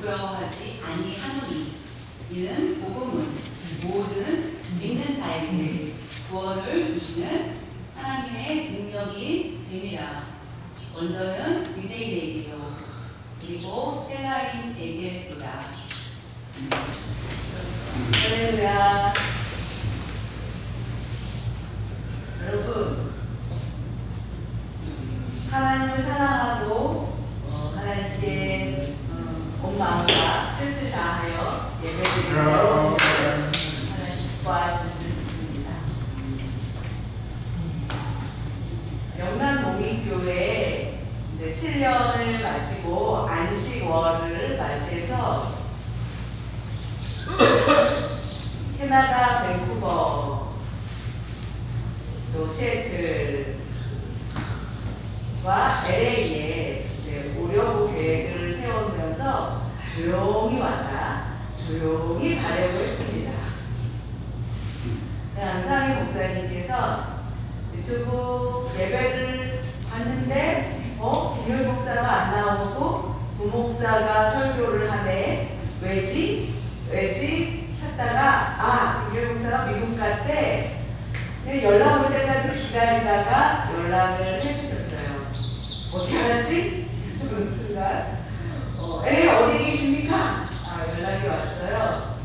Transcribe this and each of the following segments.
부끄러워하지 아니하노니 이는 복음은 모든 믿는 자에게 구원을 주시는 하나님의 능력이 됨이라. 먼저는 유대인에게요 그리고 헬라인에게로다. 할렐루야. 여러분, 하나님을 사랑하고 하나님께 온 마음과 뜻을 다하여 예배드리며 하나님 기뻐하시는 줄 믿습니다. 영남농익교회에 7년을 마치고 안식월을 맞이해서 캐나다 밴쿠버 또 시애틀과 LA에 이제 오려고 계획을 세우면서 조용히 왔다 조용히 가려고 했습니다. 안상희 목사님께서 유튜브 예배를 봤는데 김효일 목사가 안 나오고 부목사가 설교를 하네. 왜지 찾다가 김효일 목사가 미국 갔대. 연락 올 때까지 기다리다가 연락을 해주셨어요. 어떻게 알았지? 좀 순간 어디 계십니까? 연락이 왔어요.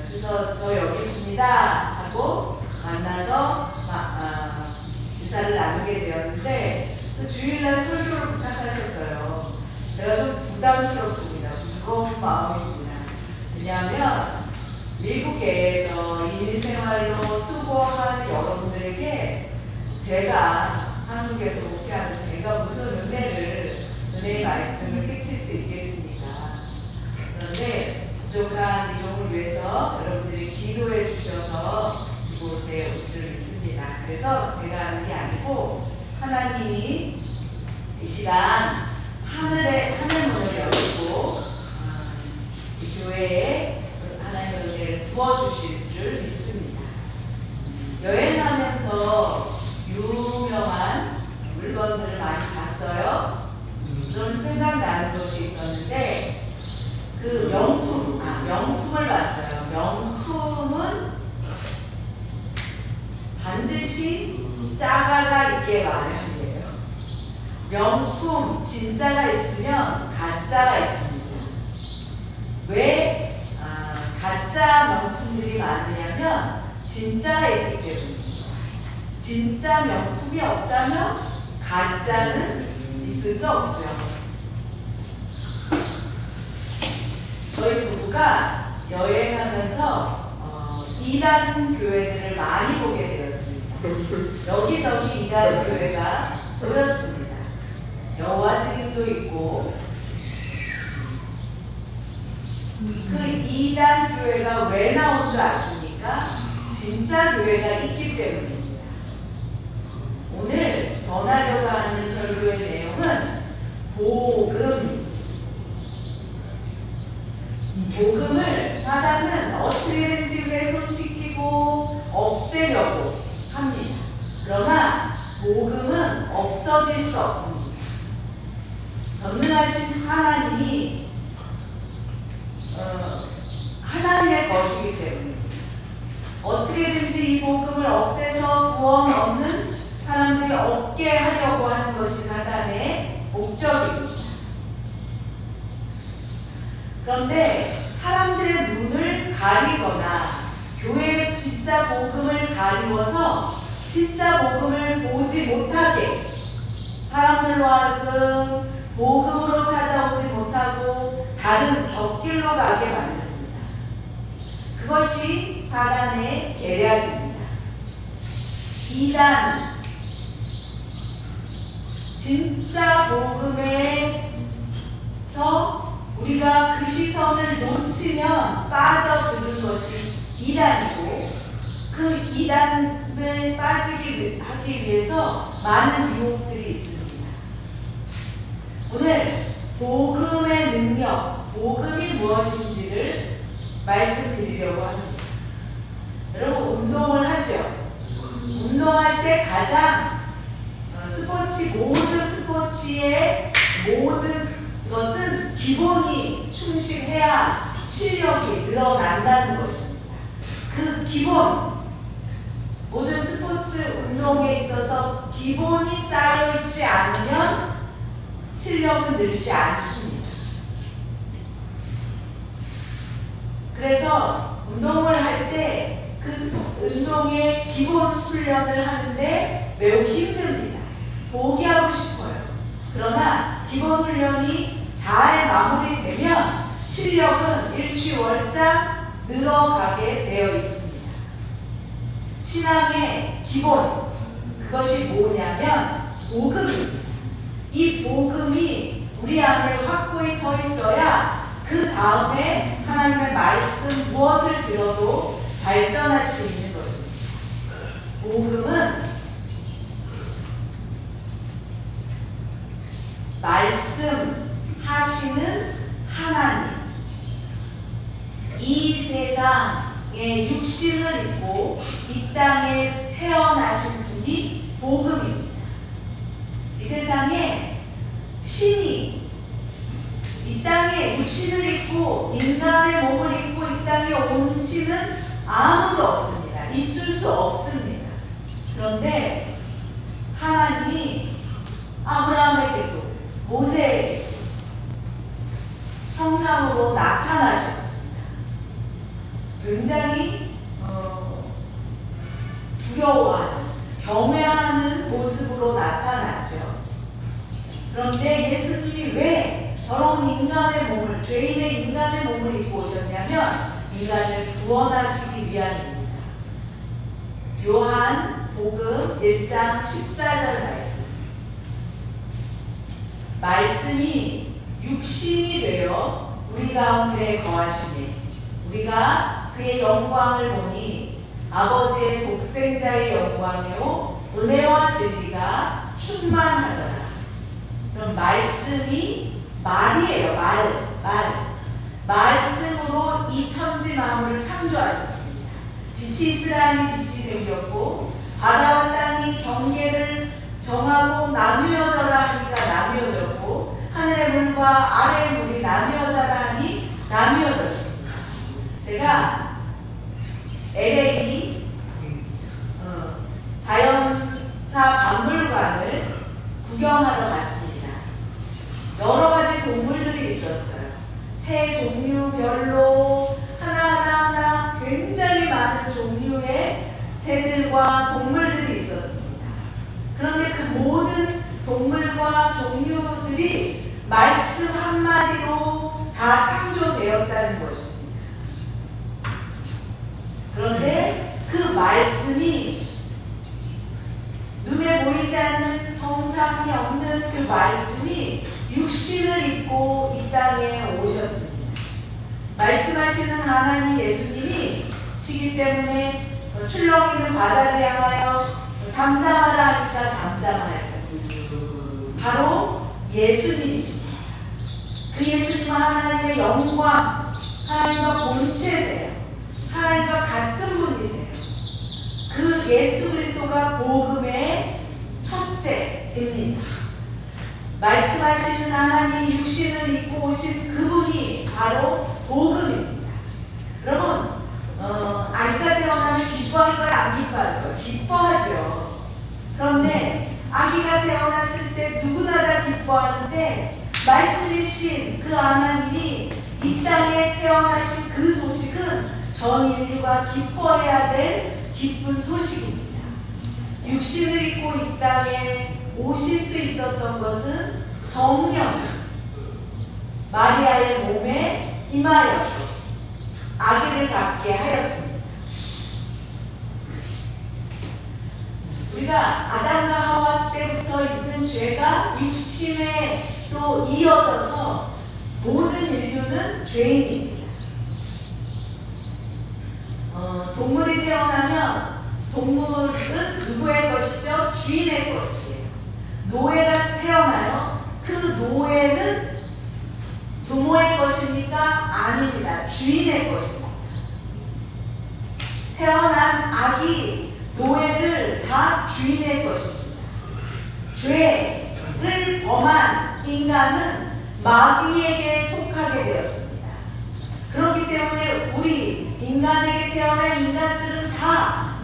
그래서 저 여기 있습니다 하고 만나서 인사를 나누게 되었는데 또 주일날 설교를 부탁하셨어요. 제가 좀 부담스럽습니다. 무거운 마음입니다. 왜냐하면 미국에서 인생활로 수고한 여러분들에게 제가 한국에서 목회하는 제가 무슨 은혜의 말씀을 끼칠 수 있겠습니까? 그런데 부족한 이종을 위해서 여러분들이 기도해 주셔서 이곳에 올 줄 믿습니다. 그래서 제가 하는 게 아니고 하나님이 이 시간 하늘 문을 열고 이 교회에 하나님의 은혜를 부어주실 줄 믿습니다. 여행하면서 유명한 물건들을 많이 봤어요. 그런 생각나는 것이 있었는데 그 명품을 봤어요. 명품은 반드시 짜가가 있게 마련이에요. 명품 진짜가 있으면 가짜가 있습니다. 왜 가짜 명품들이 많으냐면 진짜가 있기 때문입니다. 진짜 명품이 없다면 가짜는 있을 수 없죠. 저희 부부가 여행하면서 이단 교회들을 많이 보게 되었습니다. 여기저기 이단 교회가 보였습니다. 여호와증인도 있고 그 이단 교회가 왜 나온 줄 아십니까? 진짜 교회가 있기 때문입니다. 오늘 전하려고 하는 설교의 내용은 복음을 사단은 어떻게든지 훼손시키고 없애려고 합니다. 그러나 복음은 없어질 수 없습니다. 전능하신 하나님이 하나님의 것이기 때문에 어떻게든지 이 복음을 없애서 구원 없는 사람들이 없게 하려고 하는 것이 사단의 목적입니다. 그런데 사람들의 눈을 가리거나 교회의 진짜 복음을 가리워서 진짜 복음을 보지 못하게 사람들로 하여금 복음으로 찾아오지 못하고 다른 곁길로 가게 만듭니다. 그것이 사단의 계략입니다. 이단 진짜 복음에서 우리가 그 시선을 놓치면 빠져드는 것이 이단이고 그 이단을 빠지게 하기 위해서 많은 유혹들이 있습니다. 오늘 복음의 능력, 복음이 무엇인지를 말씀드리려고 합니다. 여러분 운동을 하죠. 운동할 때 가장 모든 스포츠의 모든 것은 기본이 충실해야 실력이 늘어난다는 것입니다. 그 기본, 모든 스포츠 운동에 있어서 기본이 쌓여있지 않으면 실력은 늘지 않습니다. 그래서 운동을 할 때 그 운동의 기본 훈련을 하는데 매우 힘듭니다. 포기하고 싶어요. 그러나 기본 훈련이 잘 마무리되면 실력은 일취월장 늘어가게 되어 있습니다. 신앙의 기본, 그것이 뭐냐면 복음입니다. 이 복음이 우리 안에 확고히 서 있어야 그 다음에 하나님의 말씀 무엇을 들어도 발전할 수 있는 것입니다. 복음은 말씀하시는 하나님, 이 세상에 육신을 입고 이 땅에 태어나신 분이 복음입니다. 이 세상에 신이 이 땅에 육신을 입고 인간의 몸을 입고 이 땅에 온 신은 아무도 없습니다. 있을 수 없습니다. 그런데 하나님이 아브라함에게도 모세에게도 형상으로 나타나셨습니다. 굉장히 두려워하는, 경외하는 모습으로 나타났죠. 그런데 예수님이 왜 저런 인간의 몸을, 죄인의 인간의 몸을 입고 오셨냐면 인간을 구원하시기 위함입니다. 요한 복음 1장 14절 말씀. 말씀이 육신이 되어 우리 가운데 거하시니 우리가 그의 영광을 보니 아버지의 독생자의 영광이요 은혜와 진리가 충만하더라. 그럼 말씀이 말이에요. 말씀으로 이 천지 만물을 창조하셨습니다. 빛이 있으라니 빛이 생겼고 바다와 땅이 경계를 정하고 나누어져라 하니까 나누어졌고 하늘의 물과 아래의 물이 나누어져라 하니 나누어졌습니다. 제가 LA 자연사 박물관을 구경하러 갔습니다. 여러 가지 동물들이 있었어요. 새 종류별로 하나하나 굉장히 많은 종류의 새들과 동물들이 있었습니다. 그런데 그 모든 동물과 종류들이 말씀 한마디로 다 창조되었다는 것입니다. 그런데 그 말씀이 눈에 보이지 않는 형상이 없는 그 말씀이 육신을 입고 이 땅에 오셨습니다. 말씀하시는 하나님 예수님이 시기 때문에 출렁이는 바다를 향하여 잠잠하라 하니까 잠잠하셨습니다. 바로 예수님이십니다. 그 예수님은 하나님의 영광, 하나님과 본체세요. 하나님과 같은 분이세요. 그 예수 그리스도가 복음의 첫째입니다. 말씀하시는 하나님이 육신을 입고 오신 그분이 바로 복음입니다. 여러분, 아기가 태어나면 기뻐할 거야, 안 기뻐할 거야? 기뻐하죠. 그런데 아기가 태어났을 때 누구나 다 기뻐하는데 말씀이신 그 하나님이 이 땅에 태어나신 그 소식은 전 인류가 기뻐해야 될 기쁜 소식입니다. 육신을 입고 이 땅에 오실 수 있었던 것은 성령 마리아의 몸에 임하여서 아기를 갖게 하였습니다. 우리가 아담과 하와 때부터 있는 죄가 육신에 또 이어져서 모든 인류는 죄인입니다. 동물이 태어나면 동물은 누구의 것이죠? 주인의 것이에요. 노예가 태어나요. 그 노예는 부모의 것입니까? 아닙니다. 주인의 것입니다. 태어난 아기, 노예들 다 주인의 것입니다. 죄를 범한 인간은 마귀에게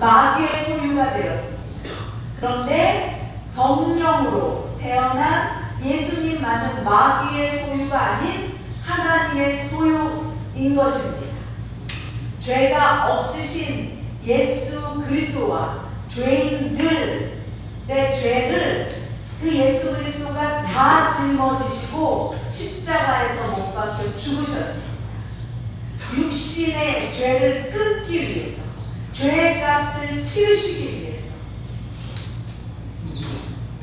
마귀의 소유가 되었습니다. 그런데 성령으로 태어난 예수님만은 마귀의 소유가 아닌 하나님의 소유인 것입니다. 죄가 없으신 예수 그리스도와 죄인들의 죄를 그 예수 그리스도가 다 짊어지시고 십자가에서 못 박혀 죽으셨습니다. 육신의 죄를 끊기 위해서, 죄의 값을 치르시기 위해서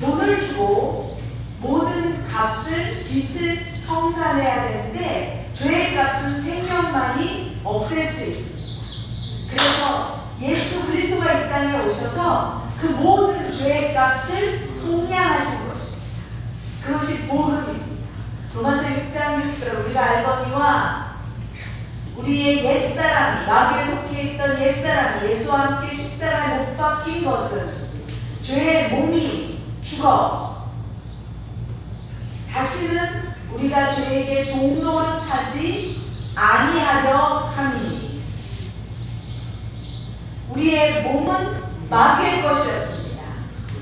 돈을 주고 모든 값을, 빚을 청산해야 되는데 죄의 값은 생명만이 없앨 수 있습니다. 그래서 예수 그리스도가 이 땅에 오셔서 그 모든 죄의 값을 속량하신 것입니다. 그것이 복음입니다. 로마서 6장 6절 우리가 알거니와 우리의 옛사람이, 마귀에 속해 있던 옛사람이 예수와 함께 십자가에 못 박힌 것은 죄의 몸이 죽어 다시는 우리가 죄에게 종노릇하지 아니하려 함이니, 우리의 몸은 마귀의 것이었습니다.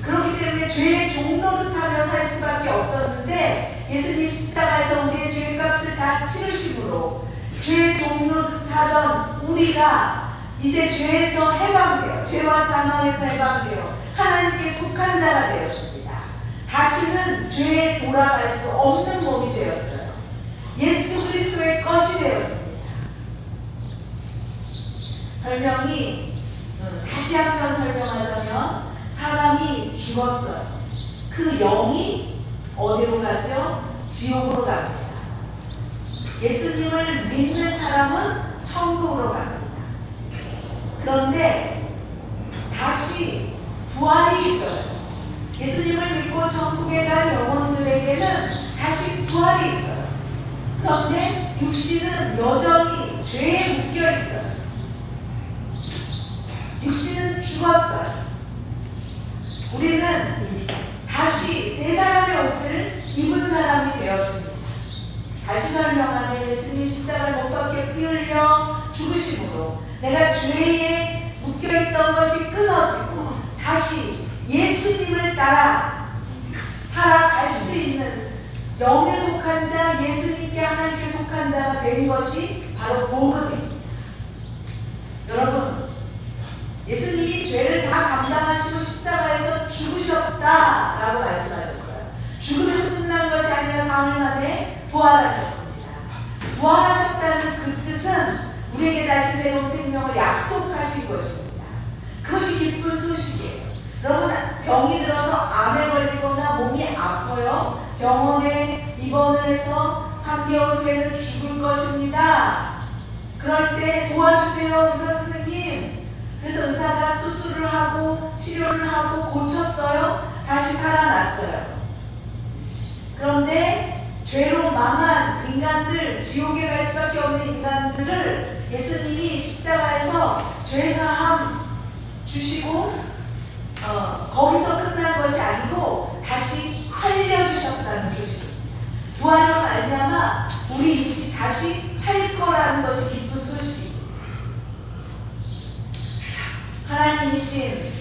그렇기 때문에 죄의 종노릇하며 살 수밖에 없었는데 예수님 십자가에서 우리의 죄의 값을 다 치르심으로 죄의 종노릇하던 우리가 이제 죄에서 해방되어, 죄와 사망에서 해방되어 하나님께 속한 자가 되었습니다. 다시는 죄에 돌아갈 수 없는 몸이 되었어요. 예수 그리스도의 것이 되었습니다. 설명이 다시 한번 설명하자면 사람이 죽었어요. 그 영이 어디로 가죠? 지옥으로 갑니다. 예수님을 믿는 사람은 천국으로 갑니다. 그런데 다시 부활이 있어요. 예수님을 믿고 천국에 간 영혼들에게는 다시 부활이 있어요. 그런데 육신은 여전히 죄에 묶여 있어요. 육신은 죽었어요. 우리는 다시 새 사람의 옷을 입은 사람이 되었습니다. 다시 설명하면 예수님 십자가에 못 박혀 피 흘려 죽으심으로 내가 죄에 묶여있던 것이 끊어지고 다시 예수님을 따라 살아갈 수 있는 영에 속한 자, 예수님께 하나님께 속한 자가 된 것이 바로 복음입니다. 여러분, 예수님이 죄를 다 감당하시고 십자가에서 죽으셨다라고 말씀하셨어요. 죽음에서 끝난 것이 아니라 사흘 만에 부활하셨습니다. 부활하셨다는 그 뜻은 우리에게 다시 새로운 생명을 약속하신 것입니다. 그것이 기쁜 소식이에요. 여러분, 병이 들어서 암에 걸리거나 몸이 아파요. 병원에 입원을 해서 3개월 후에는 죽을 것입니다. 그럴 때 도와주세요, 의사 선생님. 그래서 의사가 수술을 하고 치료를 하고 고쳤어요. 다시 살아났어요. 그런데 죄로 망한 인간들, 지옥에 갈 수밖에 없는 인간들을 예수님이 십자가에서 죄사함 주시고 거기서 끝난 것이 아니고 다시 살려주셨다는 소식입니다. 부활로 말미암아 우리 육이 다시 살 거라는 것이 기쁜 소식입니다. 하나님이신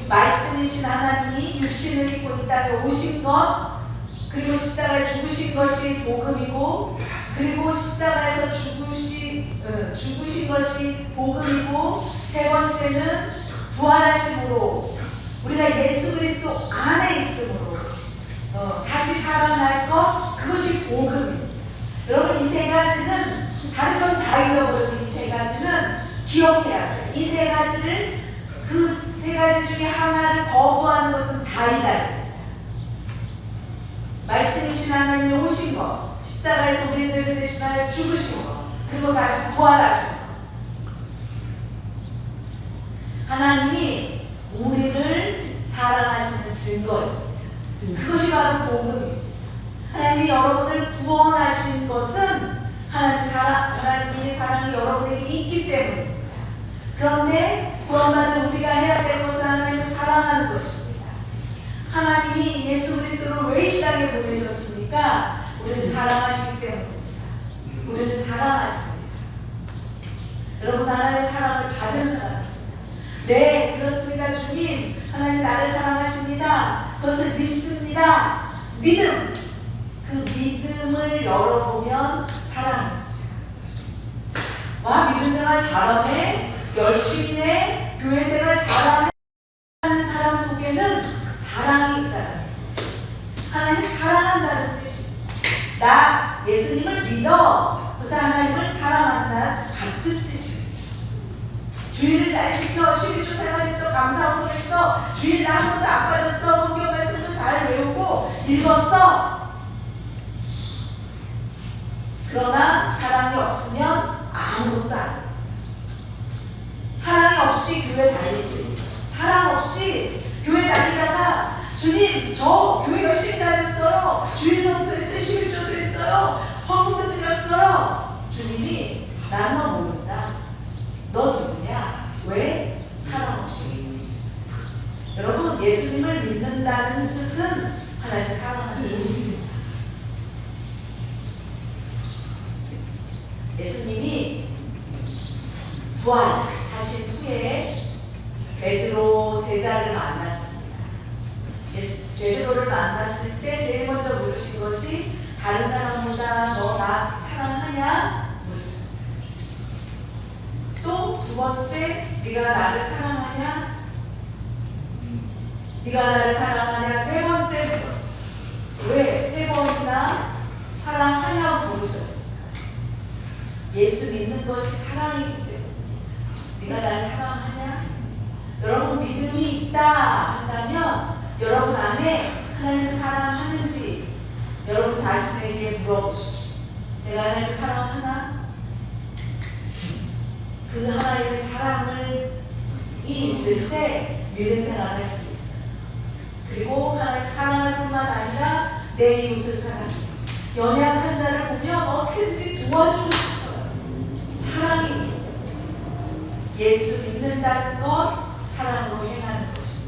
말씀이신 하나님이 육신을 입고 이 땅에 오신 것, 그리고 십자가에 죽으신 것이 복음이고, 그리고 십자가에서 죽으신 것이 복음이고, 세 번째는 부활하심으로 우리가 예수 그리스도 안에 있으므로 다시 살아날 것, 그것이 복음입니다. 여러분, 이 세 가지는 다른 건 다 잊어버려도 이 세 가지는 기억해야 돼요. 이 세 가지를, 그 세 가지 중에 하나를 거부하는 것은 다이다. 말씀이신 하나님이 오신 것, 십자가에서 우리의 죄를 대신하여 죽으신 것, 그리고 다시 부활하신 것. 하나님이 우리를 사랑하시는 증거입니다. 그것이 바로 복음입니다. 하나님이 여러분을 구원하신 것은 하나님의 사랑이 여러분에게 있기 때문입니다. 그런데 구원받은 우리가 해야 될 것은 하나님을 사랑하는 것입니다. 하나님이 예수 그리스도를 왜 이 땅에 보내셨습니까? 우리를 사랑하시기 때문입니다. 우리를 사랑하십니다. 여러분, 하나님의 사랑을 받은 사람입니다. 네, 그렇습니다. 주님, 하나님 나를 사랑하십니다. 그것을 믿습니다. 믿음. 그 믿음을 열어보면 사랑. 와, 믿음 생활 잘하네, 열심히 해, 교회 생활 잘하네 하는 사람 속에는 사랑이 있다. 하나님 사랑한다는 뜻입니다. 나 예수님을 믿어. 그래서 하나님을 사랑한다는 같은 뜻입니다. 주일을 잘 지켜, 11조 생활했어, 감사 운동했어, 주일 나 한 번도 안 빠졌어, 성경 말씀도 잘 외우고 읽었어. 그러나 사랑이 없으면 아무것도 안 해. 사랑이 없이 교회 다닐 수 있어. 사랑 없이 교회 다니다가 주님 저 교회 열심히 다녔어요, 주일 성수했어요, 11조도 했어요, 헌금도 드렸어요. 주님이 나만 모른다. 너 누구냐? 왜? 사랑 없이. 여러분, 예수님을 믿는다는 뜻은 하나님 사랑하는 뜻입니다. 예수님이 부활하신 후에 베드로 제자를 만났습니다. 베드로를 만났을 때 제일 먼저 물으신 것이 다른 사람보다 너 나 사랑하냐? 물으셨어요. 또 두 번째, 네가 나를 사랑하냐? 네가 나를 사랑하냐? 세 번째 물었어요. 왜 세 번이나 사랑하냐고 물으셨어요. 예수 믿는 것이 사랑이기 때문에. 네가 나를 사랑하냐? 여러분, 믿음이 있다 한다면 여러분 안에 하나님을 사랑하는지 여러분 자신에게 물어보십시오. 내가 하나님을 사랑하나? 그 하나님의 사랑이 있을 때 믿음 생활할 수 있어요. 그리고 하나님을 사랑할 뿐만 아니라 내 이웃을 사랑해요. 연약한 자를 보면 어떻게든지 도와주고 싶어요. 사랑이. 예수 믿는다는 것 사랑으로 행하는 것입니다.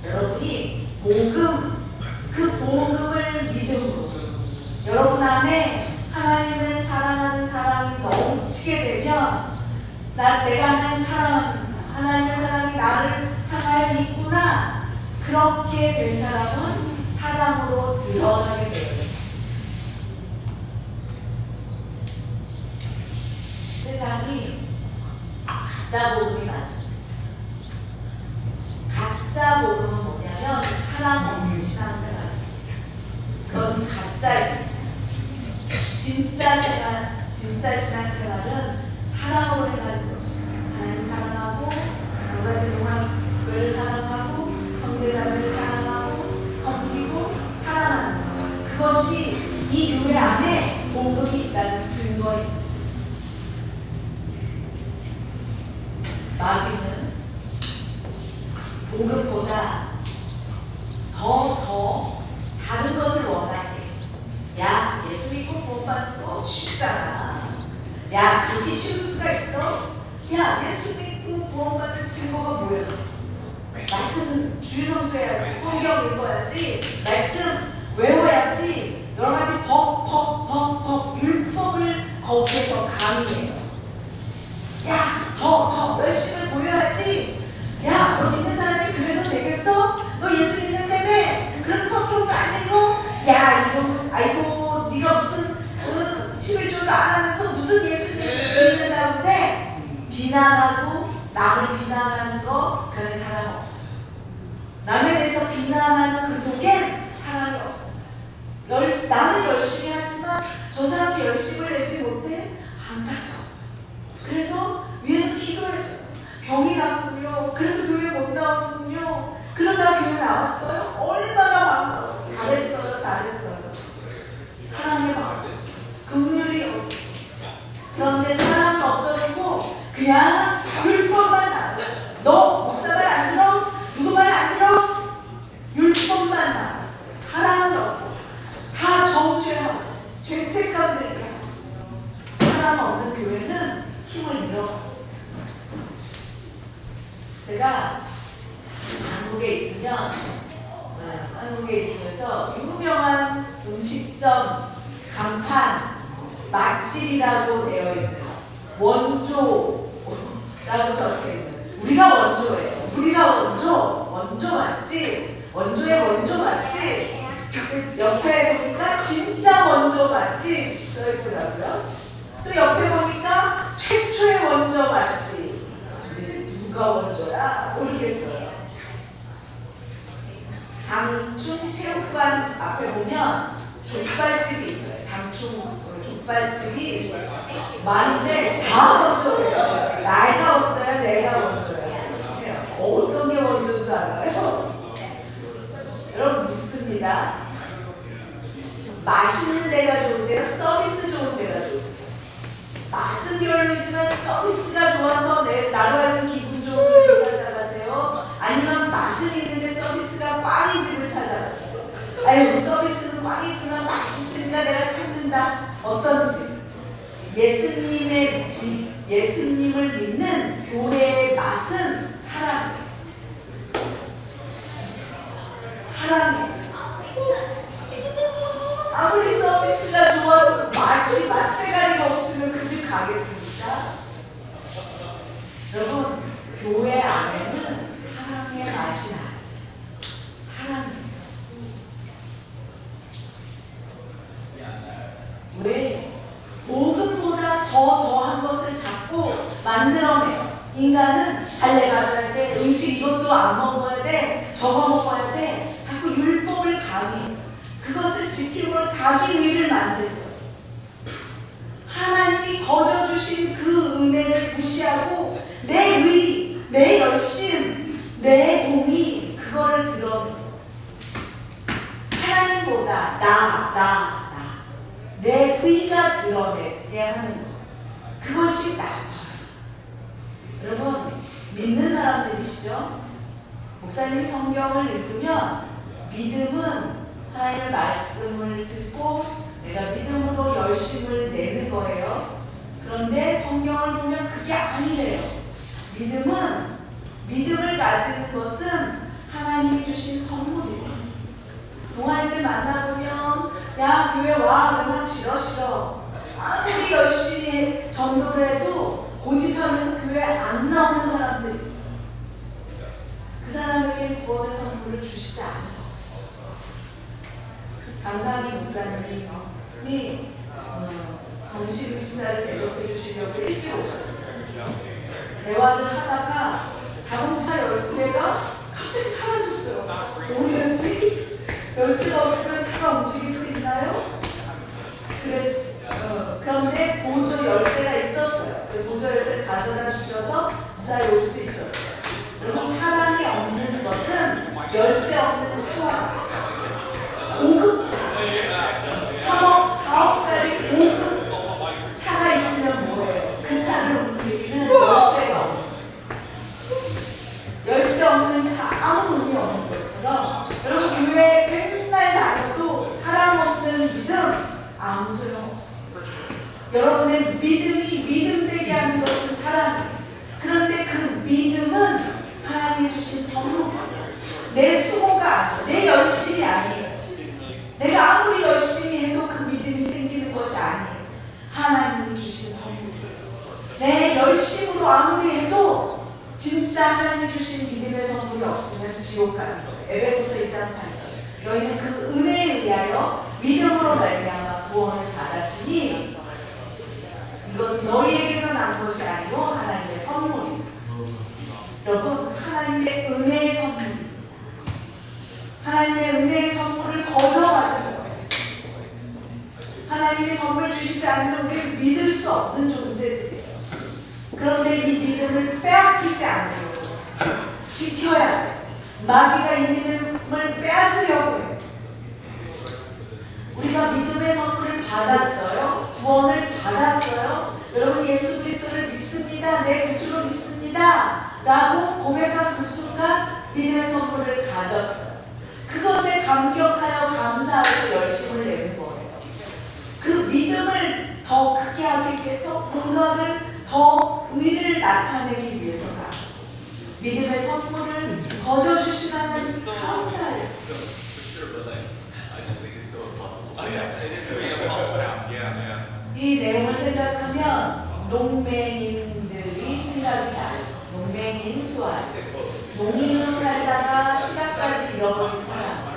여러분이 복음, 그 복음을 믿음으로 여러분 안에 하나님을 사랑하는 사랑이 넘치게 되면 내가 하나님 사랑합니다, 하나님의 사랑이 나를 향하여 있구나, 그렇게 된 사람은 사랑으로 드러나게 되어요. 세상이 가짜 복음이 많습니다. 가짜 복음은 뭐냐면 사랑 없는 신앙생활. 그것은 가짜입니다. 진짜 생활, 진짜 신앙생활은 사랑으로 행하는 것입니다. 하나님 사랑하고, 여러 가지 동안을 사랑하고, 형제자매를 사랑하고, 섬기고, 사랑하는 것. 그것이 이 교회 안에 복음이 있다는 증거입니다. 마귀는 복음보다 더 다른 것을 원하게. 야, 예수 믿고 구원받는 거 쉽잖아. 야, 그렇게 쉬울 수가 있어? 야, 예수 믿고 구원받는 증거가 뭐야? 말씀 주일 성수해야지, 성경 읽어야지, 말씀 외워야지, 여러 가지 법, 율법을 거기에 더 강의해요. 야, 더 열심을 보여야지. 야, 너 믿는 사람이 그래서 되겠어? 너 예수 믿는다며? 그럼 성경도 안 읽어? 야, 이거, 아이고, 네가 무슨 11조도 안 하면서 무슨 예수 믿는다고 그래? 비난하고 남을 비난하는 거, 그 안에 사랑 없어요. 남에 대해서 비난하는 그 속에 사랑이 없어요. 나는 열심히 하지만 저 사람이 열심을 내지 못해? 안타까워. 그래서 위에서 기도해줘요. 병이 났군요. 그래서 교회 못 나오는군요. 그러다 교회 나왔어요? 얼마나 반가워. 잘했어요. 사랑의 마음, 긍휼이 없고. 그런데 사랑이 없어지고 그냥 율법만 나왔어요. 너 목사 말 안 들어? 누구 말 안 들어? 율법만 나왔어요. 사랑은 없고 다 정죄하고 죄책감 들게 하고. 사랑 없는 교회는 힘을 잃어가요. 제가 한국에 있으면서 유명한 음식점 간판 맛집이라고 되어 있는 원조 라고 적혀있는, 우리가 원조예요. 우리가 원조 맞지? 원조의 원조 맞지? 옆에 보니까 진짜 원조 맞지? 써있더라고요. 또 옆에 보니까 최초의 원조 맞지? 근데 누가 원조야? 모르겠어요. 장충 체육관 앞에 보면 족발집이 있어요. 장충 족발집이 많은데 다 원조예요. 나이가 원조야, 내가 원조야. 어떤 게 원조인 줄 알아요? 여러분 묻습니다. 맛있는 데가 좋으세요? 서비스 좋은 데가 좋으세요? 맛은 별로이지만 서비스가 좋아서 나로 하여금 기분 좋은 집을 찾아가세요? 아니면 맛은 있는데 서비스가 꽝인 집을 찾아가세요? 아유, 서비스는 꽝이지만 맛있으니까 내가 찾는다. 어떤 집? 예수님을 믿는 교회의 맛은 사랑이에요. 사랑이에요. 아무리 서비스가 좋아도 맛대가리가 없으면 그 집 가겠습니까? 여러분, 교회 안에는 사랑의 맛이 나요. 사랑이에요. 왜? 복음보다 더한 것을 자꾸 만들어내요. 인간은 달래 가져야 돼, 음식 이것도 안 먹어야 돼, 저거 먹어야 돼. 자꾸 율법을 강요해요. 그것을 지킴으로 자기 의를 만들고, 하나님이 거저주신 그 은혜를 무시하고 내 의, 내 열심, 내 동의, 그거를 드러내요. 하나님보다 내 의가 드러내야 하는 것, 그것이 나빠요. 여러분, 믿는 사람들이시죠? 목사님이 성경을 읽으면 믿음은 하나님의 말씀을 듣고 내가 믿음으로 열심을 내는 거예요. 그런데 성경을 보면 그게 아니래요. 믿음을 가지는 것은 하나님이 주신 선물이에요. 동아이들 만나보면 야, 교회 와. 그러면 싫어. 아무리 열심히 전도를 해도 고집하면서 교회 안 나오는 사람들이 있어요. 그 사람에게 구원의 선물을 주시지 않아요. 강상희 목사님이 정식 식사를 대접해 주시려고 일찍 오셨어요. 대화를 하다가 자동차 열쇠가 갑자기 사라졌어요. 뭐였지? 열쇠가 없으면 차가 움직일 수 있나요? 그런데 보조 열쇠가 있었어요. 보조 열쇠를 가져다 주셔서 무사히 올 수 있었어요. 여러분, 사랑이 없는 것은 열쇠 없는 차와 고급차, 3억, 4억짜리 고급 차가 있으면 뭐예요? 그 차를 움직이는 열쇠가 없는, 열쇠 없는 차, 아무 의미 없는 것처럼 여러분, 교회 맨날 다녀도 사랑 없는 믿음 아무 소용없어요. 여러분의 믿음 되게 하는 것은 사랑이에요. 그런데 그 믿음은 하나님이 주신 선물이에요. 내 수고가 아니에요. 내 열심이 아니에요. 내가 아무리 열심히 해도 그 믿음이 생기는 것이 아니에요. 하나님이 주신 선물이에요. 내 열심으로 아무리 해도 진짜 하나님이 주신 믿음의 선물이 없으면 지옥 가는 거예요. 에베소서 2장 8절. 너희는 그 은혜에 의하여 믿음으로 말미암아 구원을 받았으니 이것은 너희에게서 난 것이 아니고 하나님의 선물입니다. 여러분, 하나님의 은혜의 선물입니다. 하나님의 은혜의 선물을 거저하는 거예요. 하나님의 선물 주시지 않으면 우리는 믿을 수 없는 존재들이에요. 그런데 이 믿음을 빼앗기지 않으려고 지켜야 돼요. 마귀가 이 믿음을 빼앗으려고 해요. 우리가 믿음의 선물을 받았어요. 구원을 받았어요. 여러분, 예수 그리스도를 믿습니다. 내 구주로 믿습니다. 라고 고백한 그 순간 믿음의 선물을 가졌어요. 그것에 감격하여 감사하고 열심을 내는 거예요. 그 믿음을 더 크게 하기 위해서, 은혜를 더 의를 나타내기 위해서가 믿음의 선물을 거저 주신 하나님 감사해요. 이 내용을 생각하면 농맹인들이 생각이 나요. 농맹인 수아. 농인으로 살다가 시각까지 잃어버린 사람.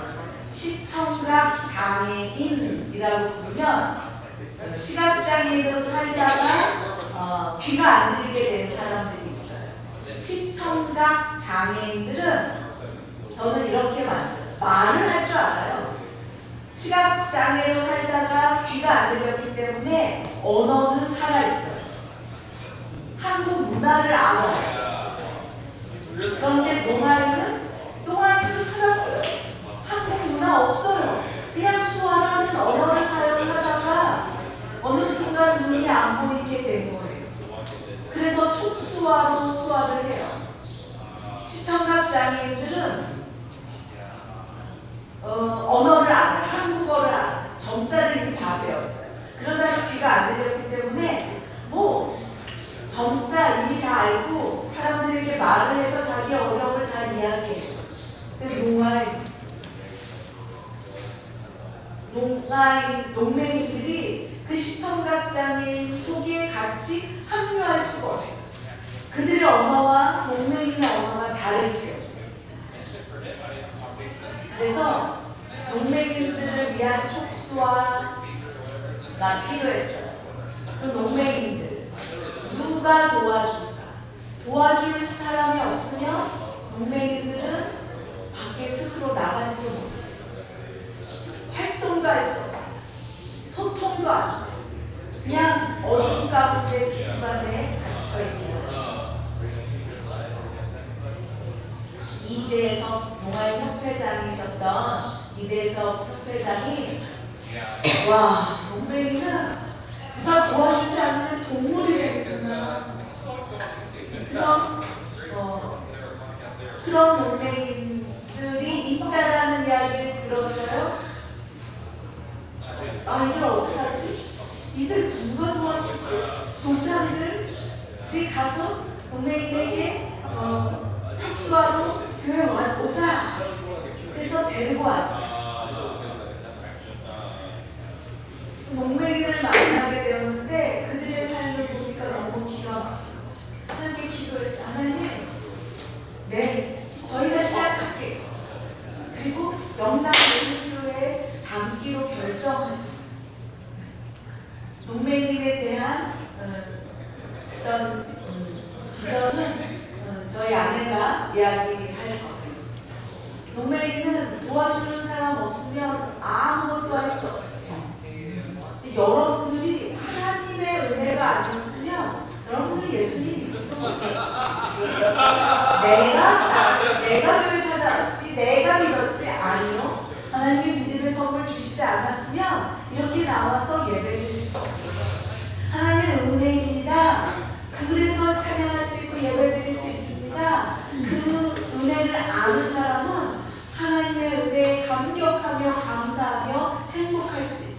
시청각 장애인이라고 부르면 시각장애인으로 살다가 귀가 안 들리게 된 사람들이 있어요. 시청각 장애인들은 저는 이렇게 말을 할 줄 알아요. 시각장애로 살다가 귀가 안 들렸기 때문에 언어는 살아있어요. 한국 문화를 알아요. 그런데 동아이는 살았어요. 한국 문화 없어요. 그냥 수아라는 언어를 사용하다가 어느 순간 눈이 안 보이게 된 거예요. 그래서 촉수화로 수화를 해요. 시청각 장애인들은 언어를 알아요. 한국어를 알아요. 점자를 이미 다 배웠어요. 그러다가 귀가 안 들렸기 때문에 점자 이미 다 알고 사람들에게 말을 해서 자기 어려움을 다 이야기해요. 근데 농맹이들이 그 시청각 장애인 속에 같이 합류할 수가 없어요. 그들의 언어와 농맹인의 언어가 다르기 때문에. 그래서 농맹인들을 위한 촉수화가 필요했어요. 그 농맹인들 누가 도와줄까? 도와줄 사람이 없으면 농맹인들은 밖에 스스로 나가지도 못해요. 활동도 할 수 없어요. 소통도 안 해요. 그냥 어둠 가운데 집안에 갇혀있고 이대섭 농아인 협회장이셨던 이대섭 협회장이 와 농맹이는 누가 도와주지 않으면 동물이 되겠구나. 그래서 그런 농맹이들이 있다라는 이야기를 들었어요. 이들 어떡하지? 이들 누가 도와주지? 동창들이 가서 농맹인에게 촉수화로 교회 오자. 그래서 데리고 왔어요. 농맹인을 만나게 되었는데 그들의 삶을 보니까 너무 기가 막혀요. 하나님께 기도했어요. 하나님, 네, 저희가 시작할게요. 그리고 영남 예수교회에 담기로 결정했어요. 농맹인에 대한 어떤 비전은 저희 아내가 이야기할 거예요. 농맹인은 도와주는 사람 없으면 아무것도 할 수 없어요. 여러분들이 하나님의 은혜가 아니었으면 여러분들이 예수님 믿지도 못했어요. 내가 교회 찾아왔지, 내가 믿었지, 아니요. 하나님의 믿음의 선물 주시지 않았으면 이렇게 나와서 예배드릴 수 없어요. 하나님의 은혜입니다. 그래서 찬양할 수 있고 예배드릴 수 있습니다. 그 은혜를 아는 사람은 하나님의 은혜에 감격하며 감사하며 행복할 수 있어요.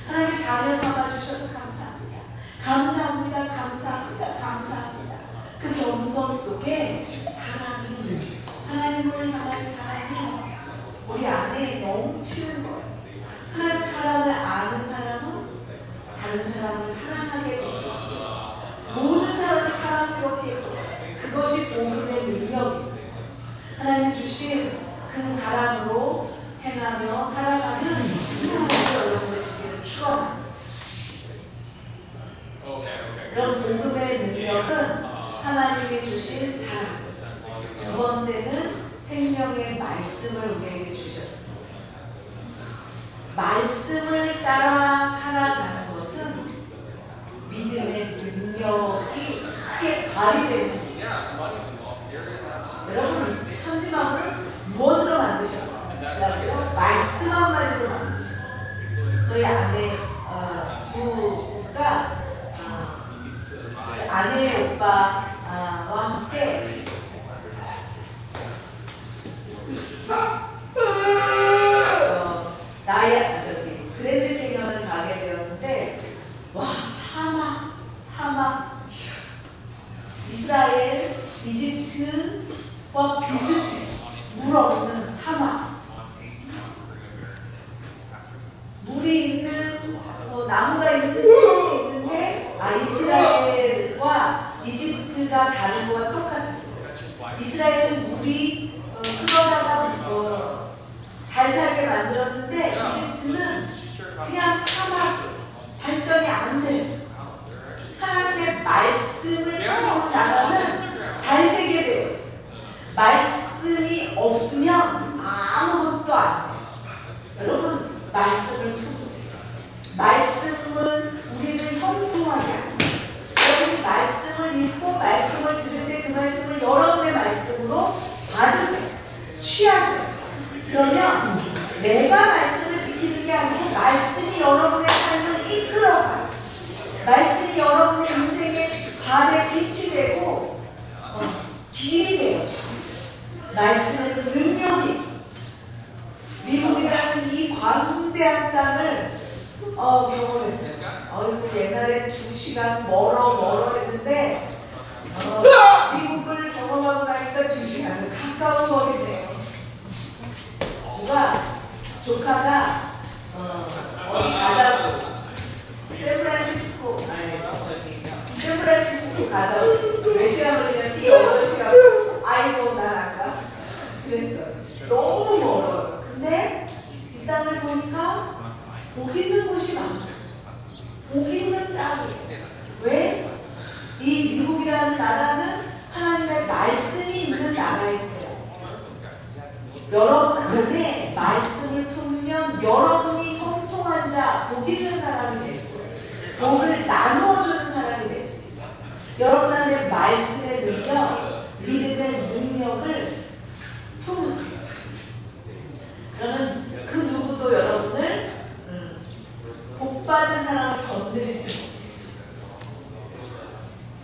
하나님 자녀 삼아주셔서 감사합니다. 감사합니다. 감사합니다. 감사합니다. 그 겸손 속에 사랑이, 하나님을 향한 사랑이 우리 안에 넘치는 거예요. 하나님의 사랑을 아는 사람은 다른 사람을 사랑하게 됩니다. 모든 사람을 사랑스럽게 해요. 그것이 복음의 능력이에요. 하나님 주신 그 사랑으로 행하며 살아가는 여러분 되시기를 축원합니다. 그런 복음의 능력은 하나님이 주신 사랑. 두 번째는 생명의 말씀을 우리에게 주셨습니다. 말씀을 따라 살아가는 것은 믿음의 능력이 크게 발휘되는 겁니다. 여러분 천지만물을 무엇으로 만드셨나요? 말씀 한마디로 만드셨어요. 저희 아내 부부가 아내 오빠와 함께 그랜드 캐년을 가게 되었는데 와 사막 이스라엘 이집트와 비슷해. 물 없는 사막, 물이 있는 나무가 있는 곳이 있는데 이스라엘과 이집트가 이집트가 다른 거와 똑같았어요. 이스라엘은 우리 그거다가 잘 살게 만들었는데 이집트는 그냥 사막, 발전이 안 돼요. 하나님의 말씀을 품은 나라는 잘 되게 되어 있어요. 말씀이 없으면 아무것도 안 돼요. 여러분, 말씀을 품으세요. 말씀은 우리를 형통하게 합니다. 여러분이 말씀을 읽고 말씀을 들을 때 그 말씀을 여러분의 말씀으로 받으세요. 취하세요. 그러면 내가 말씀을 지키는 게 아니고 말씀이 여러분의 삶을 이끌어가요. 말씀이 여러분의 인생의 발에 빛이 되고 길이 돼요. 말씀에는 능력이 있어요. 미국이라는 이 광대한 땅을 경험했어요. 옛날에 2시간 멀어 했는데 미국을 경험하고 나니까 2시간은 가까운 거리네요. 조카가 어디 가자고 샌프란시스코 가자고 몇 시간 걸리냐면 8시간 아이고 난 안 가. 그랬어요. 너무 멀어요. 근데 이 땅을 보니까 복 있는 곳이 많아요. 복 있는 땅이에요. 왜? 이 미국이라는 나라는 하나님의 말씀이 있는 나라인데요. 여러분 안에 말씀을 품으면 여러분이 형통한 자, 복 있는 사람이 되고 복을 나누어주는 사람이 될 수 있어요. 여러분 안에 말씀의 능력, 믿음의 능력을 품으세요. 그러면 그 누구도 여러분을 복받은 사람을 건드리지 못해요.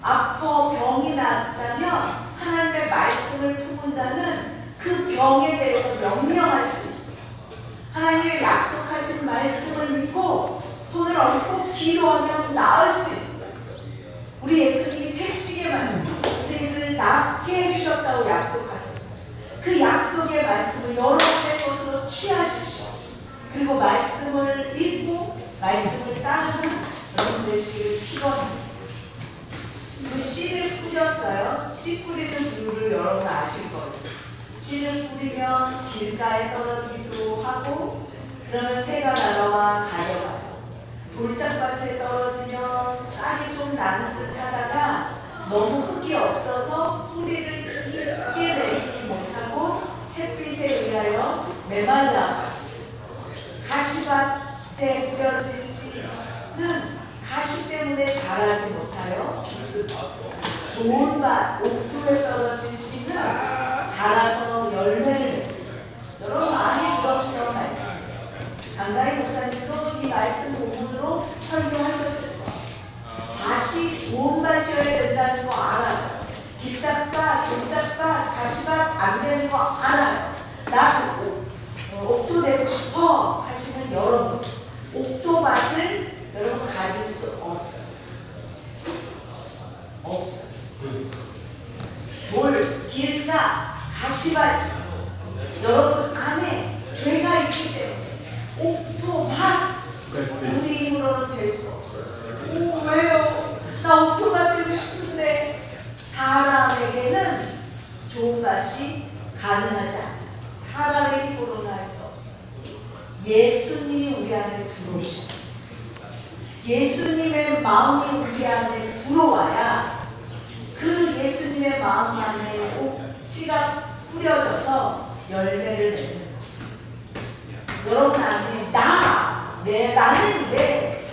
아파 병이 났다면 하나님의 말씀을 품은 자는 그 병에 대해서 명령할 수 있어요. 하나님의 약속하신 말씀을 믿고 손을 얹고 기도하면 나을 수 있어요. 우리 예수님이 채찍에 맞는 우리를 낫게 해주셨다고 약속하셨어요. 그 약속의 말씀을 여러분의 것으로 취하십시오. 그리고 말씀을 읽고 말씀을 따르는 여러분 되시기를 축원합니다. 그 씨를 뿌렸어요. 씨 뿌리는 이유를 여러분 아실 거예요. 씨를 뿌리면 길가에 떨어지기도 하고 그러면 새가 날아와 가져가요. 돌짝밭에 떨어지면 싹이 좀 나는 듯 하다가 너무 흙이 없어서 뿌리를 깊게 내리지 못하고 햇빛에 의하여 메말라. 가시밭에 뿌려진 씨는 가시 때문에 자라지 못하여 죽습니다. 좋은 밭, 옥토에 떨어진 씨는 자라서 열매를 냈습니다. 여러분 많이 들었던 말씀이에요. 강다희 목사님도 이 말씀 본문으로 설교하셨을 거예요. 밭이 좋은 밭이어야 된다는 거 알아요. 길짝밭, 돌짝밭, 가시밭 안 되는 거 알아요. 나 옥토 되고 싶어 하시는 여러분, 옥토밭을 여러분 가질 수 없어요. 없어요. 길가, 가시밭이 여러분 안에 죄가 있기 때문에 옥토밭 우리 힘으로는 될 수 없어요. 왜요? 나 옥토밭 되고 싶은데 사람에게는 좋은 밭이 가능하지 않아요. 사람의 힘으로는 할 수 없어요. 예수님이 우리 안에 들어오셔요. 예수님의 마음이 우리 안에 들어와야 그 예수님의 마음 안에 씨가 뿌려져서 열매를 내는 거죠. 여러분 안에 나는 이래.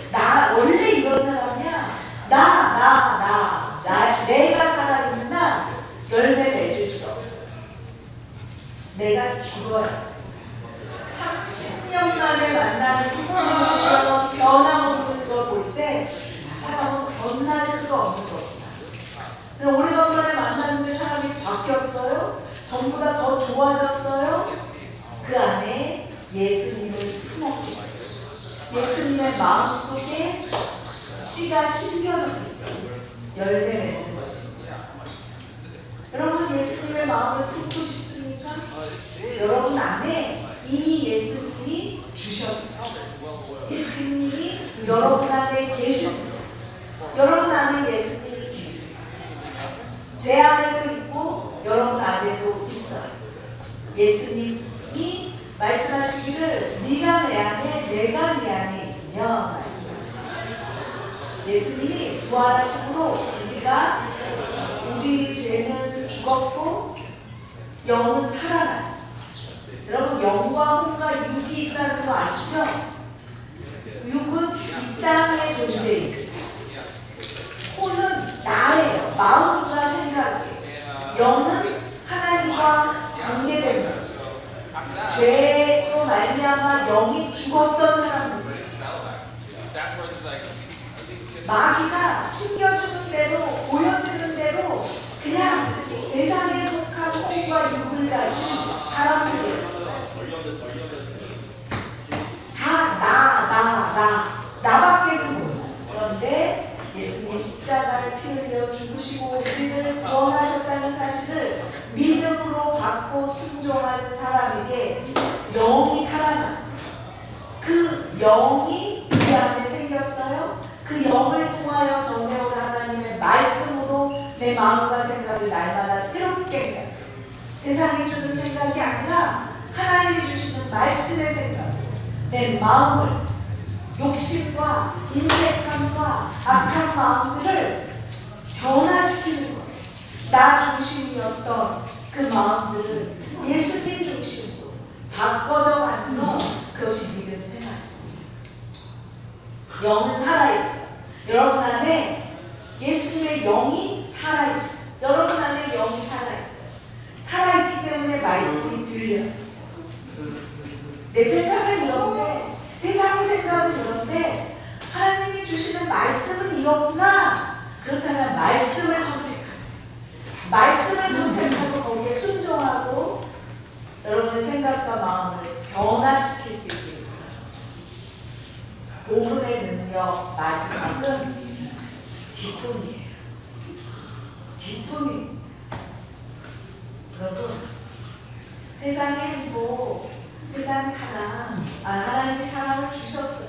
원래 이런 사람이야. 내가 살아있는 나 열매 맺을 수 없어요. 내가 죽어야 돼. 30년 만에 만나는 친구처럼 변함없는 걸 볼 때 사람은 변할 수가 없는 거구나. 오래간만에 만났는데 사람이 바뀌었어요? 전보다 더 좋아졌어요? 그 안에 예수님을 품었기 때문에 예수님의 마음속에 씨가 심겨졌기 때문에 열매 맺는 것입니다. 여러분 예수님의 마음을 품고 싶습니까? 여러분 안에 이미 예수님이 주셨어요. 예수님이 여러분 안에 계십니다. 여러분 안에 예수님이 계세요. 예수님이 말씀하시기를 네가 내 안에 내가 네 안에 있으며 말씀하셨어요. 예수님이 부활하심으로 우리 죄는 죽었고 영은 살아났어요. 여러분, 영과 혼과 육이 있다는 거 아시죠? 육은 이 땅의 존재입니다. 혼은 나예요. 마음과 생각이에요. 영은 하나님과 관계된 것이에요. 죄로 말미암아 영이 죽었던 사람들, 마귀가 심겨주는 대로 보여지는 대로 그냥 세상에 속한 혼과 육을 가진 사람들이었어요. 다 나밖에는 몰라. 그런데 예수님이 십자가를 피 흘려 죽으시고 우리를 구원하셨다는 사실을 믿음으로 받고 순종하는 사람에게 영이 살아나. 그 영이 우리 안에 생겼어요. 그 영을 통하여 전해온 하나님의 말씀으로 내 마음과 생각을 날마다 새롭게 해요. 세상이 주는 생각이 아니라 하나님이 주시는 말씀의 생각, 내 마음을, 욕심과 인색함과 악한 마음들을 변화시키는 거예요. 나 중심이었던 그 마음들을 예수님 중심으로 바꿔져 가는 것, 그것이 믿음 생활입니다. 영은 살아있어요. 여러분 안에 예수님의 영이 살아있어요. 여러분 안에 영이 살아있어요. 살아있기 때문에 말씀이 들려요. 내 생각은 이런데, 세상의 생각은 이런데, 하나님이 주시는 말씀은 이렇구나. 그렇다면 말씀을 선택하세요. 말씀을 선택하고 거기에 순종하고 여러분의 생각과 마음을 변화시킬 수 있게 복음의 능력 마지막은 기쁨이에요. 기쁨입니다. 여러분, 세상의 행복, 세상 사랑, 하나님이 사랑을 주셨어요.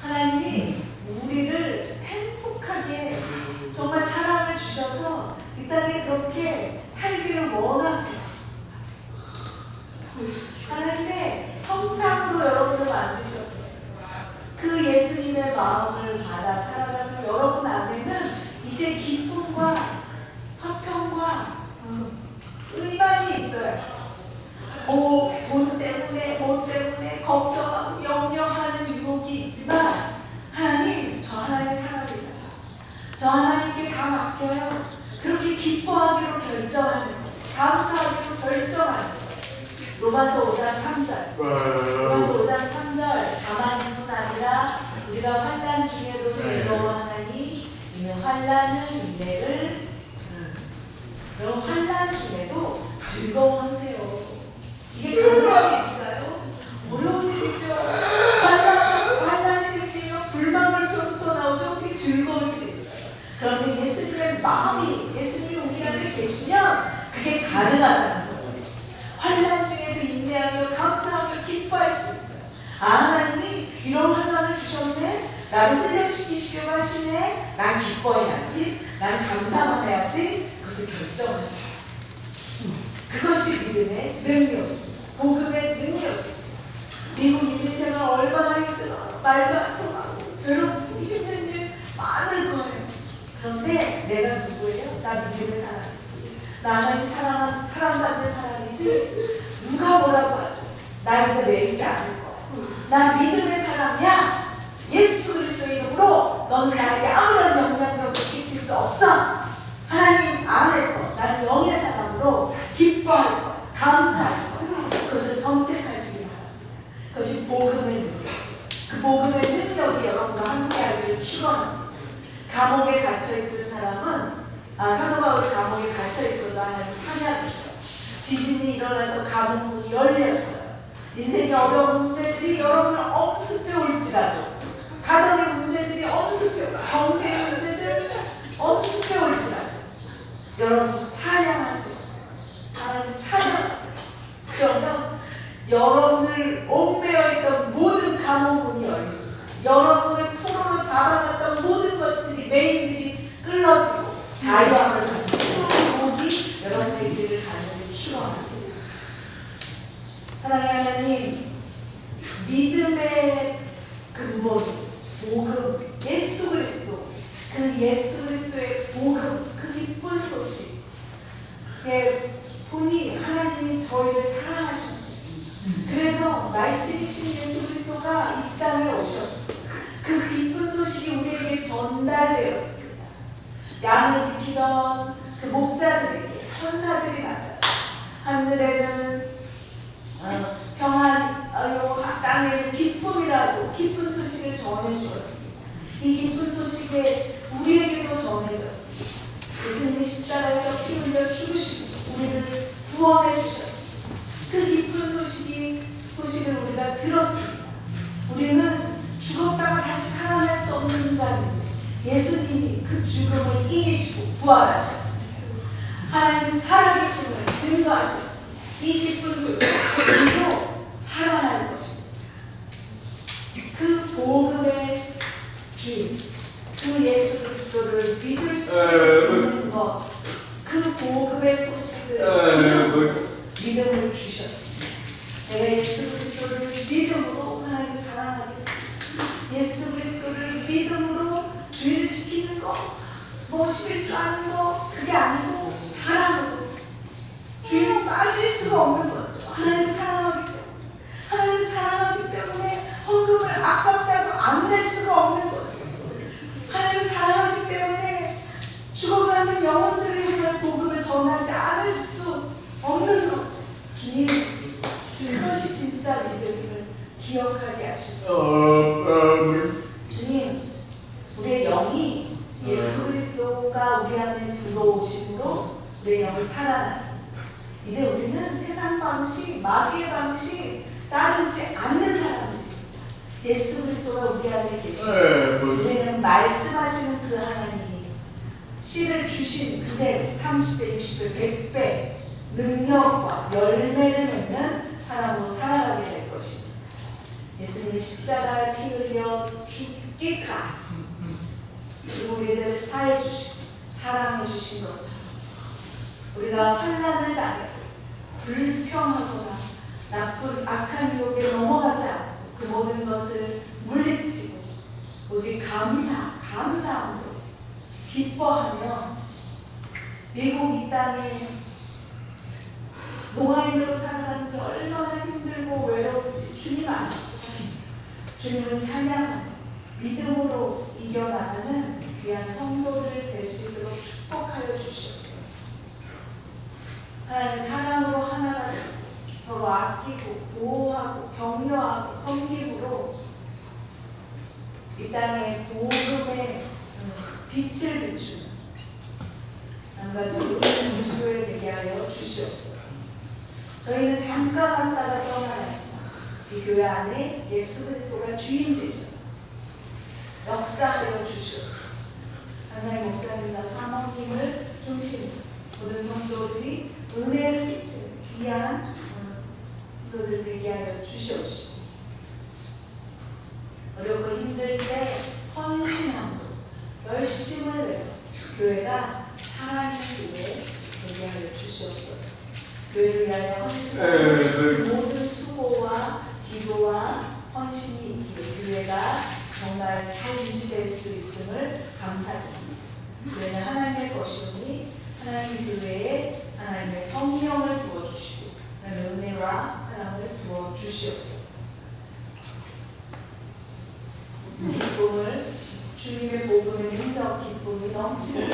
하나님이 우리를 행복하게 정말 사랑을 주셔서 이 땅에 그렇게 살기를 원하세요. 하나님의 형상으로 여러분을 만드셨어요. 그 예수님의 마음을 받아 살아가는 여러분 안에는 이제 기쁨과 화평과 의만이 있어요. 돈 때문에 걱정하고 염려하는 유혹이 있지만 하나님, 저 하나님의 사랑을 있어서 저 하나님께 다 맡겨요. 그렇게 기뻐하기로 결정하는 거예요. 감사하기로 결정하는 거예요. 로마서 5장 3절. 로마서 5장 3절. 다만뿐 아니라 우리가 환난 중에도 즐거워하나니 이는 환난은 인내를. 그럼 환난 중에도 즐거워한대요. 이게 가능한 일인가요? 어려운 일이죠. 환난이 생기면 불만을 쏟아나오죠. 어떻게 즐거울 수 있어요. 그런데 예수님의 마음이, 예수님이 우리 안에 계시면 그게 가능하다는 거예요. 환난 중에도 인내하며 감사하며 기뻐할 수 있어요. 하나님이 이런 환난을 주셨네. 나를 훈련시키시려고 하시네. 난 기뻐해야지. 난 감사만 해야지. 그것을 결정을 해요. 그것이 믿음의 능력, 복음의 능력. 미국 인생은 얼마나 힘들어. 말도 안 통하고 괴롭고 힘든 일 많을 거예요. 그런데 내가 누구예요? 나 믿음의 사람이지. 나 하나님 사랑받는 사람이지. 누가 뭐라고 하죠? 나 이제 매이지 않을 거야. 나 믿음의 사람이야. 예수 그리스도의 이름으로 너는 나에게 아무런 영향력을 끼칠 수 없어. 하나님 안에서 나는 영의 사람으로 기뻐할 거야. 감사할 거야. 그것을 선택하시기 바랍니다. 그것이 복음의 능력. 그 복음의 능력이 여러분과 함께하기를 축원합니다. 감옥에 갇혀있던 사람은 사도 바울이 감옥에 갇혀있어도 하나님 찬양했어요. 지진이 일어나서 감옥문이 열렸어요. 인생의 어려운 문제들이 여러분을 엄습해 올지라도, 가정의 문제들이 엄습해, 경제의 문제들 엄습해 올지라도 여러분 찬양하세요. 하나님 찬양하세요. 그러면 여러분을 옥매어 있던 모든 감옥문이 열리고 여러분을 포로로 잡아놨던 모든 것들이 메인들이 끌어지고 자유함을 받습니다. 복이 여러분의 길을 가는 축원합니다. 예수 그리스도, 그 예수 그리스도의 복음, 그 기쁜 소식, 보니 하나님이 저희를 사랑하십니다. 그래서 말씀이신 예수 그리스도가 이 땅에 오셨습니다. 그 기쁜 소식이 우리에게 전달되었습니다. 양을 지키던 그 목자들에게 천사들이 나타나 하늘에는 평안, 땅에는 기쁨이라고 기쁜 소식을 전해주었습니다. 이 기쁜 소식에 우리에게도 전해졌습니다. 예수님이 십자가에서 피 흘려 죽으시고 우리를 구원해 주셨습니다. 그 기쁜 소식을 우리가 들었습니다. 우리는 죽었다가 다시 살아날 수 없는 인간인데 예수님이 그 죽음을 이기시고 부활하셨습니다. 하나님이 살아계심을 증거하셨습니다. 이 기쁜 소식, 우리도 살아날 것입니다. 그 복음의 주인, 그 예수 그리스도를 믿을 수 있는 것, 그 복음의 소식을 믿음을 주셨습니다. 내가 예수 그리스도를 믿음으로 하나님을 사랑하겠습니다. 예수 그리스도를 믿음으로 주의를 지키는 것, 뭐 11조 하는 거, 그게 아니고 사랑으로 주의에 빠질 수가 없는 거죠. 하나님을 사랑하기 때문에, 하나님을 사랑하기 때문에 헌금을 아깝다고 안 낼 수가 없는 거죠. 하나님을 사랑하기 때문에 죽어가는 영혼들을 위한 복음을 전하지 않을 수 없는 거죠. 주님, 그것이 진짜 믿음을 기억하게 하십시오. 주님, 우리의 영이 예수 그리스도가 우리 안에 들어오심으로 우리의 영을 살아났습니다. 이제 우리는 세상 방식, 마귀의 방식 따르지 않는 사람입니다. 예수 그리스도가 우리 안에 계시고 우리는 말씀하시는 그 하나님이 씨를 주신 그대로 30배, 60배, 100배 능력과 열매를 맺는 사람으로 살아가게 될 것입니다. 예수님이 십자가에 피 흘려 죽기까지 그리고 우리의 죄를 사해 주시고 사랑해 주신 것처럼 우리가 환난을 당하고 불평하거나 나쁜 악한 유혹에 넘어가지 않고 그 모든 것을 물리치고 오직 감사함으로 기뻐하며 미국 이 땅에 농아인으로 살아가는 게 얼마나 힘들고 외로울지 주님 아시죠? 주님을 찬양하며 믿음으로 이겨나가는 귀한 성도들 될 수 있도록 축복하여 주시옵소서. 하나님 사랑으로 하나가 되고 서로 아끼고 보호하고 격려하고 섬김으로 이 땅에 복음의 빛을 비추는 남과 주의 교회 되게 하여 주시옵소서. 저희는 잠깐 왔다가 떠나야지만 이 교회 안에 예수 그리스도가 주인 되셔서 역사하여 주시옵소서. 하나님 목사님과 사모님을 중심으로 모든 성도들이 은혜를 끼치는 귀한 성도들 되게 하여 주시옵시고 어렵고 힘들 때 헌신함으로 열심을 내어 교회가 살아있는 교회 되게 하여 주시옵소서. 교회를 위하여 헌신하는 모든 수고와 기도와 헌신이 있기에 교회가 정말 잘 유지될 수 있음을 감사드립니다. 교회는 하나님의 것이오니 하나님 교회에 하나님의 성령을 부어주시고 은혜와 사랑을 부어주시옵소서. 기쁨을 주님의 복음을 믿어 기쁨이 넘치는